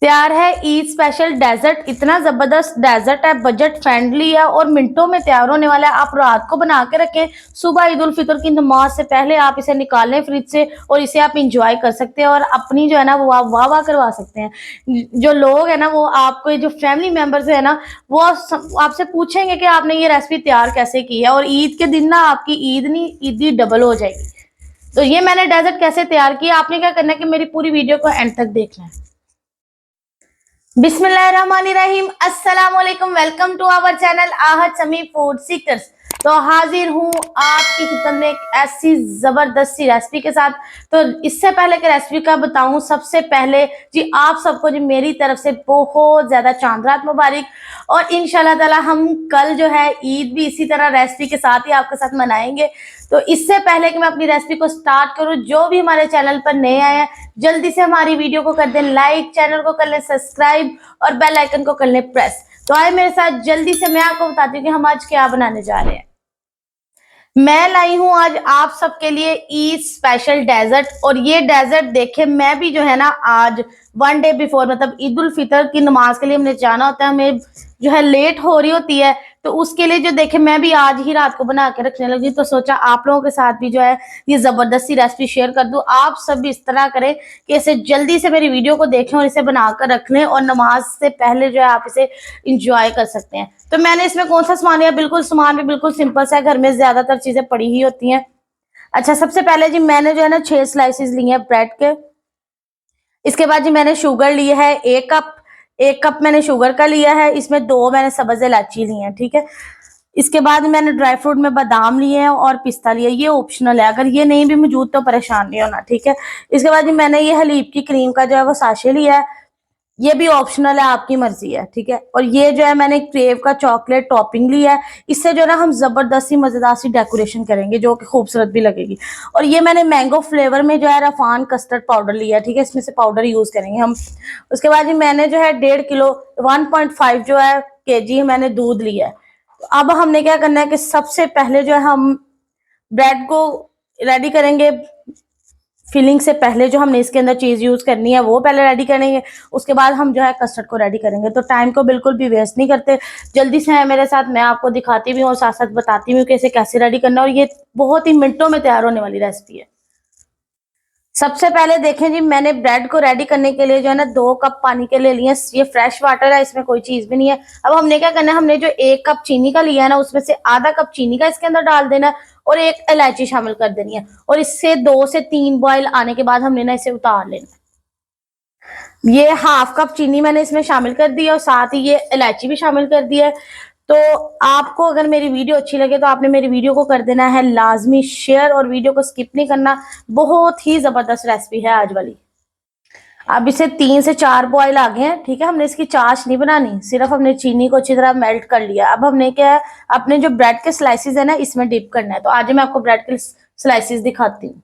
तैयार है Eid special desert. इतना जबरदस्त डेजर्ट है, बजट फ्रेंडली है और मिनटों में तैयार होने वाला है। आप रात को बना के रखें, सुबह ईद उल फितर की नमाज से पहले आप इसे निकाल लें फ्रिज से और इसे आप इंजॉय कर सकते हैं और अपनी जो है ना वो आप वाह वाह करवा सकते हैं। जो लोग है ना वो आपको, जो फैमिली मेंबर्स है ना वो आपसे पूछेंगे कि आपने ये रेसिपी तैयार कैसे की है, और ईद के दिन ना आपकी ईद नहीं ईदी डबल हो जाएगी। तो ये मैंने डेजर्ट कैसे तैयार किया, आपने क्या करना है कि मेरी पूरी वीडियो को एंड तक देखना है। बिस्मिल्लाहिर्रहमानिर्रहीम, अस्सलाम वालेकुम, welcome to our channel Ahad Sami food seekers. तो हाजिर हूँ आपकी खिदमत में एक ऐसी जबरदस्त सी रेसिपी के साथ। तो इससे पहले कि रेसिपी का बताऊं, सबसे पहले जी आप सबको जी मेरी तरफ से बहुत ज्यादा चांद रात मुबारक, और इंशाल्लाह ताला हम कल जो है ईद भी इसी तरह रेसिपी के साथ ही आपके साथ मनाएंगे। तो इससे पहले कि मैं अपनी रेसिपी को स्टार्ट करूं, जो भी हमारे चैनल पर नए आए हैं जल्दी से हमारी वीडियो को कर दें लाइक, चैनल को कर लें सब्सक्राइब और बेल आइकन को कर लें प्रेस। तो आए मेरे साथ, जल्दी से मैं आपको बताती हूँ कि हम आज क्या बनाने जा रहे हैं। मैं लाई हूं आज आप सबके लिए ईद स्पेशल डेजर्ट, और ये डेजर्ट देखे मैं भी जो है ना आज 1 डे बिफोर, मतलब ईद उल फितर की नमाज के लिए हमने जाना होता है, हमें जो है लेट हो रही होती है, तो उसके लिए जो देखे मैं भी आज ही रात को बना के रखने लगी। तो सोचा आप लोगों के साथ भी जो है ये जबरदस्ती रेसिपी शेयर कर दूं। आप सब भी इस तरह करें कि इसे जल्दी से मेरी वीडियो को देखें और इसे बनाकर रख लें, और नमाज से पहले जो है आप इसे इंजॉय कर सकते हैं। तो मैंने इसमें कौन सा सामान लिया, बिल्कुल सामान भी बिल्कुल सिंपल सा है, घर में ज्यादातर चीजें पड़ी ही होती हैं। अच्छा, सबसे पहले जी मैंने जो है ना 6 स्लाइसेस लिए हैं ब्रेड के। इसके बाद जी मैंने शुगर ली है 1 कप। 1 कप मैंने शुगर का लिया है, इसमें 2 मैंने सब्ज इलायची ली है, ठीक है। इसके बाद मैंने ड्राई फ्रूट में बादाम लिए हैं और पिस्ता लिया, ये ऑप्शनल है, अगर ये नहीं भी मौजूद तो परेशान नहीं होना, ठीक है। इसके बाद जी मैंने ये हलीब की क्रीम का जो है वो साशे लिया है, ये भी ऑप्शनल है, आपकी मर्जी है, ठीक है। और ये जो है मैंने क्रेव का चॉकलेट टॉपिंग लिया है, इससे जो है ना हम जबरदस्त सी मजेदार सी डेकोरेशन करेंगे जो कि खूबसूरत भी लगेगी। और ये मैंने मैंगो फ्लेवर में जो है रफान कस्टर्ड पाउडर लिया है, ठीक है, इसमें से पाउडर यूज करेंगे हम। उसके बाद जी मैंने जो है 1.5 किलो 1.5 जो है केजी मैंने दूध लिया है। तो अब हमने क्या करना है कि सबसे पहले जो है हम ब्रेड को रेडी करेंगे। फिलिंग से पहले जो हमने इसके अंदर चीज यूज करनी है वो पहले रेडी करेंगे, उसके बाद हम जो है कस्टर्ड को रेडी करेंगे। तो टाइम को बिल्कुल भी वेस्ट नहीं करते, जल्दी से है मेरे साथ, मैं आपको दिखाती भी हूँ और साथ साथ बताती भी हूँ कि इसे कैसे रेडी करना है, और ये बहुत ही मिनटों में तैयार होने वाली रेसिपी है। सबसे पहले देखें जी, मैंने ब्रेड को रेडी करने के लिए जो है ना 2 कप पानी के लिए लिए, ये फ्रेश वाटर है, इसमें कोई चीज भी नहीं है। अब हमने क्या करना है, हमने जो 1 कप चीनी का लिया है ना उसमें से आधा कप चीनी का इसके अंदर डाल देना है और 1 इलायची शामिल कर देनी है, और इससे 2 से 3 बॉयल आने के बाद हमने ना इसे उतार लेना है। ये ½ कप चीनी मैंने इसमें शामिल कर दी है और साथ ही ये इलायची भी शामिल कर दी है। तो आपको अगर मेरी वीडियो अच्छी लगे तो आपने मेरी वीडियो को कर देना है लाजमी शेयर, और वीडियो को स्किप नहीं करना, बहुत ही जबरदस्त रेसिपी है आज वाली। अब इसे 3 से 4 बॉयल आ गए हैं, ठीक है। हमने इसकी चाश नहीं बनानी, सिर्फ हमने चीनी को अच्छी तरह मेल्ट कर लिया। अब हमने क्या है, अपने जो ब्रेड के स्लाइसिस है ना इसमें डिप करना है। तो आज मैं आपको ब्रेड के स्लाइसिस दिखाती हूँ।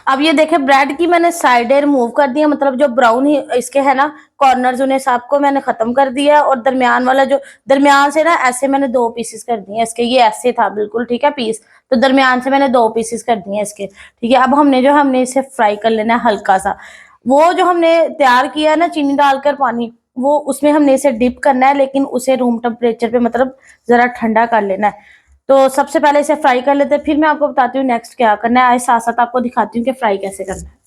अब ये देखे ब्रेड की मैंने साइडें रिमूव कर दी है, मतलब जो ब्राउन ही इसके है ना कॉर्नर्स, उन्हें सबको मैंने खत्म कर दिया है, और दरमियान वाला जो दरमियान से ना ऐसे मैंने 2 पीसेस कर दिए इसके, ये ऐसे था बिल्कुल, ठीक है, पीस। तो दरमियान से मैंने 2 पीसेस कर दिए इसके, ठीक है। अब हमने इसे फ्राई कर लेना है हल्का सा। वो जो हमने तैयार किया है ना चीनी डालकर पानी, वो उसमें हमने इसे डिप करना है, लेकिन उसे रूम टेम्परेचर पे मतलब जरा ठंडा कर लेना है। तो सबसे पहले इसे फ्राई कर लेते हैं, फिर मैं आपको बताती हूँ नेक्स्ट क्या करना है। आए साथ साथ आपको दिखाती हूँ कि फ्राई कैसे करना है।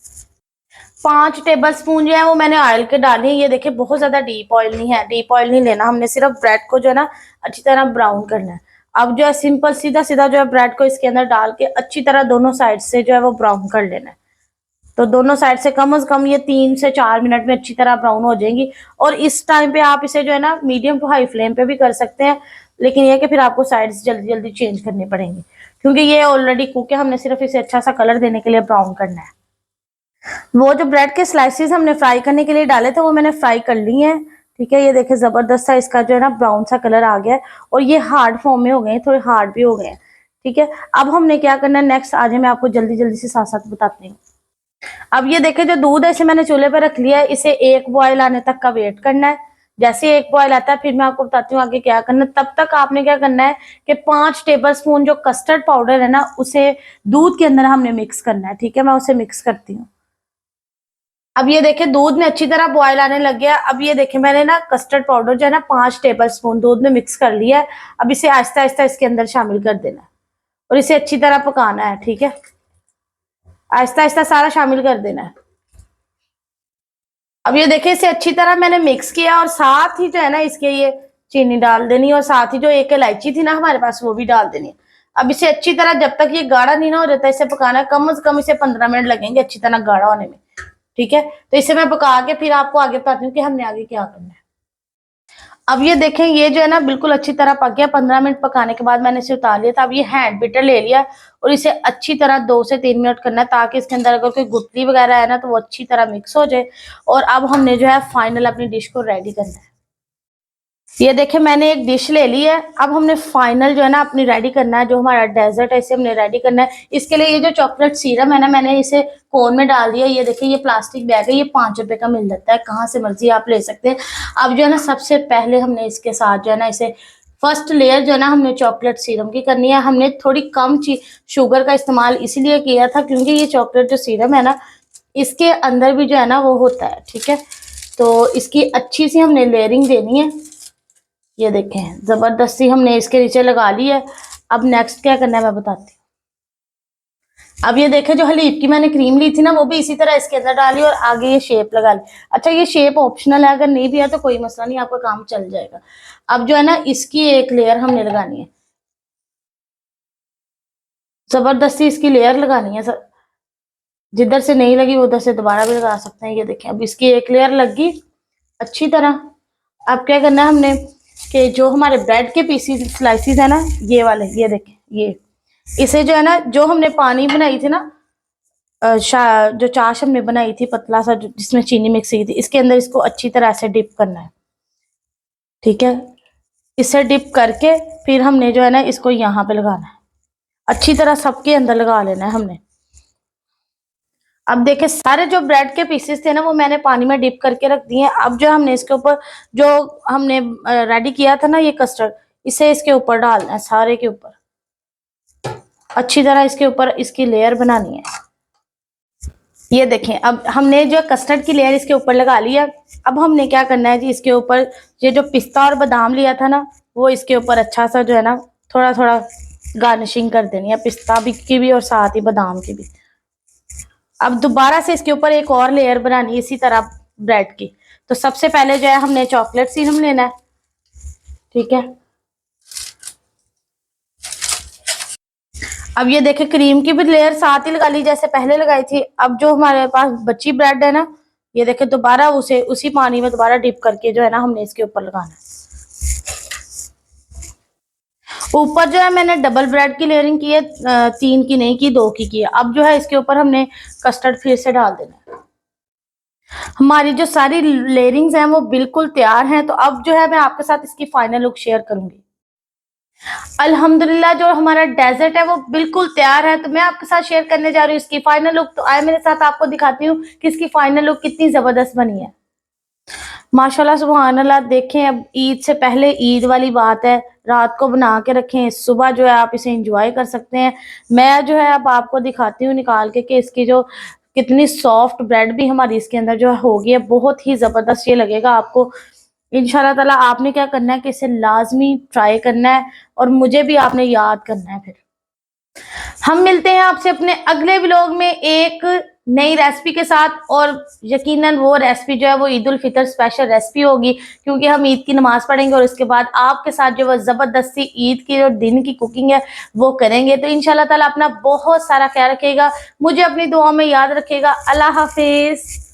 5 टेबल स्पून जो है वो मैंने ऑयल के डाली है। ये देखिए बहुत ज्यादा डीप ऑयल नहीं है, डीप ऑयल नहीं लेना, हमने सिर्फ ब्रेड को जो है ना अच्छी तरह ब्राउन करना है। अब जो है सिंपल सीधा सीधा जो है ब्रेड को इसके अंदर डाल के अच्छी तरह दोनों साइड से जो है वो ब्राउन कर लेना है। तो दोनों साइड से कम कम ये 3 से 4 मिनट में अच्छी तरह ब्राउन हो जाएंगी। और इस टाइम पे आप इसे जो है ना मीडियम टू हाई फ्लेम पे भी कर सकते हैं, लेकिन ये कि फिर आपको साइड्स जल्दी जल्दी चेंज करनी पड़ेंगी, क्योंकि ये ऑलरेडी कुक है, हमने सिर्फ इसे अच्छा सा कलर देने के लिए ब्राउन करना है। वो जो ब्रेड के स्लाइसेस हमने फ्राई करने के लिए डाले थे वो मैंने फ्राई कर लिए हैं, ठीक है। ये देखिए जबरदस्त सा इसका जो है ना ब्राउन सा कलर आ गया है, और ये हार्ड फॉर्म में हो गए हैं, थोड़े हार्ड भी हो गए हैं, ठीक है। अब हमने क्या करना है नेक्स्ट, आज मैं आपको जल्दी जल्दी से साथ साथ बताती हूँ। अब ये देखे जो दूध है इसे मैंने चूल्हे पर रख लिया है, इसे 1 बॉयल आने तक का वेट करना है। जैसे 1 बॉयल आता है फिर मैं आपको बताती हूँ आगे क्या करना है। तब तक आपने क्या करना है कि 5 टेबल स्पून जो कस्टर्ड पाउडर है ना उसे दूध के अंदर हमने मिक्स करना है, ठीक है। मैं उसे मिक्स करती हूँ। अब ये देखें दूध में अच्छी तरह बॉयल आने लग गया। अब ये देखें मैंने ना कस्टर्ड पाउडर जो है ना 5 टेबल स्पून दूध में मिक्स कर लिया है। अब इसे आहिस्ता आहिस्ता इसके अंदर शामिल कर देना है और इसे अच्छी तरह पकाना है। ठीक है, आहिस्ता आहिस्ता सारा शामिल कर देना है। अब ये देखिए इसे अच्छी तरह मैंने मिक्स किया और साथ ही जो है ना इसके ये चीनी डाल देनी है और साथ ही जो एक इलायची थी ना हमारे पास वो भी डाल देनी है। अब इसे अच्छी तरह जब तक ये गाढ़ा नहीं ना हो जाता इसे पकाना है। कम से कम इसे 15 मिनट लगेंगे अच्छी तरह गाढ़ा होने में। ठीक है, तो इसे मैं पका के फिर आपको आगे बताती हूँ कि हमने आगे क्या करना है। अब ये देखें ये जो है ना बिल्कुल अच्छी तरह पक गया। 15 मिनट पकाने के बाद मैंने इसे उतार लिया था। अब ये हैंड बीटर ले लिया और इसे अच्छी तरह 2 से 3 मिनट करना है ताकि इसके अंदर अगर कोई गुठली वगैरह है ना तो वो अच्छी तरह मिक्स हो जाए। और अब हमने जो है फाइनल अपनी डिश को रेडी करना है। ये देखें मैंने एक डिश ले ली है। अब हमने फाइनल जो है ना अपनी रेडी करना है, जो हमारा डेजर्ट है इसे हमने रेडी करना है। इसके लिए ये जो चॉकलेट सीरम है ना मैंने इसे कोन में डाल दिया। ये देखिए ये प्लास्टिक बैग है, ये 5 रुपए का मिल जाता है, कहाँ से मर्जी आप ले सकते हैं। अब जो है ना सबसे पहले हमने इसके साथ जो है ना इसे फर्स्ट लेयर जो है ना हमने चॉकलेट सीरम की करनी है। हमने थोड़ी कम शुगर का इस्तेमाल इसीलिए किया था क्योंकि ये चॉकलेट जो सीरम है ना इसके अंदर भी जो है ना वो होता है। ठीक है, तो इसकी अच्छी सी हमने लेयरिंग देनी है। ये देखें जबरदस्ती हमने इसके नीचे लगा ली है। अब नेक्स्ट क्या करना है मैं बताती हूँ। अब ये देखें जो हलीब की मैंने क्रीम ली थी ना वो भी इसी तरह इसके अंदर डाली और आगे ये शेप लगा ली। अच्छा ये शेप ऑप्शनल है, अगर नहीं भी है तो कोई मसला नहीं, आपका काम चल जाएगा। अब जो है ना इसकी एक लेयर हमने लगानी है, जबरदस्ती इसकी लेयर लगानी है। जिधर से नहीं लगी उधर से दोबारा भी लगा सकते हैं। ये देखें अब इसकी एक लेयर लग गई अच्छी तरह। अब क्या करना है हमने कि जो हमारे ब्रेड के पीसीस स्लाइसिस है ना ये वाले, ये देखें ये इसे जो है ना जो हमने पानी बनाई थी ना जो चाश हमने बनाई थी पतला सा जिसमें चीनी मिक्स की थी इसके अंदर इसको अच्छी तरह से डिप करना है। ठीक है, इसे डिप करके फिर हमने जो है ना इसको यहाँ पे लगाना है, अच्छी तरह सबके अंदर लगा लेना है हमने। अब देखें सारे जो ब्रेड के पीसेस थे ना वो मैंने पानी में डिप करके रख दिए। अब जो हमने इसके ऊपर जो हमने रेडी किया था ना ये कस्टर्ड इसे इसके ऊपर डालना है, सारे के ऊपर अच्छी तरह इसके ऊपर इसकी लेयर बनानी है। ये देखें अब हमने जो कस्टर्ड की लेयर इसके ऊपर लगा ली है। अब हमने क्या करना है जी इसके ऊपर ये जो पिस्ता और बादाम लिया था ना वो इसके ऊपर अच्छा सा जो है ना थोड़ा थोड़ा गार्निशिंग कर देनी है, पिस्ता भी की भी और साथ ही बादाम की भी। अब दोबारा से इसके ऊपर एक और लेयर बनानी है इसी तरह ब्रेड की। तो सबसे पहले जो है हमने चॉकलेट सीरम लेना है। ठीक है, अब ये देखें क्रीम की भी लेयर साथ ही लगा ली जैसे पहले लगाई थी। अब जो हमारे पास बची ब्रेड है ना ये देखें दोबारा उसे उसी पानी में दोबारा डिप करके जो है ना हमने इसके ऊपर लगाना है। ऊपर जो है मैंने डबल ब्रेड की लेयरिंग की है, 3 की नहीं की 2 की है। अब जो है इसके ऊपर हमने कस्टर्ड फिर से डाल देना है। हमारी जो सारी लेयरिंग्स हैं वो बिल्कुल तैयार हैं। तो अब जो है मैं आपके साथ इसकी फाइनल लुक शेयर करूंगी। अल्हम्दुलिल्लाह जो हमारा डेजर्ट है वो बिल्कुल तैयार है। तो मैं आपके साथ शेयर करने जा रही हूँ इसकी फाइनल लुक। तो आए मेरे साथ आपको दिखाती हूँ कि इसकी फाइनल लुक कितनी जबरदस्त बनी है। माशाल्लाह सुभान अल्लाह। देखें अब ईद से पहले ईद वाली बात है, रात को बना के रखें, सुबह जो है आप इसे एंजॉय कर सकते हैं। मैं जो है अब आपको दिखाती हूँ निकाल के कि इसकी जो कितनी सॉफ्ट ब्रेड भी हमारी इसके अंदर जो हो गई है, बहुत ही जबरदस्त ये लगेगा आपको। इंशाल्लाह ताला आपने क्या करना है कि इसे लाजमी ट्राई करना है और मुझे भी आपने याद करना है। फिर हम मिलते हैं आपसे अपने अगले व्लॉग में एक नई रेसिपी के साथ। और यकीनन वो रेसिपी जो है वो ईद उल फितर स्पेशल रेसिपी होगी क्योंकि हम ईद की नमाज पढ़ेंगे और इसके बाद आपके साथ जो वो जबरदस्ती ईद की और दिन की कुकिंग है वो करेंगे। तो इंशाल्लाह ताला अपना बहुत सारा ख्याल रखिएगा, मुझे अपनी दुआ में याद रखिएगा। अल्लाह हाफिज।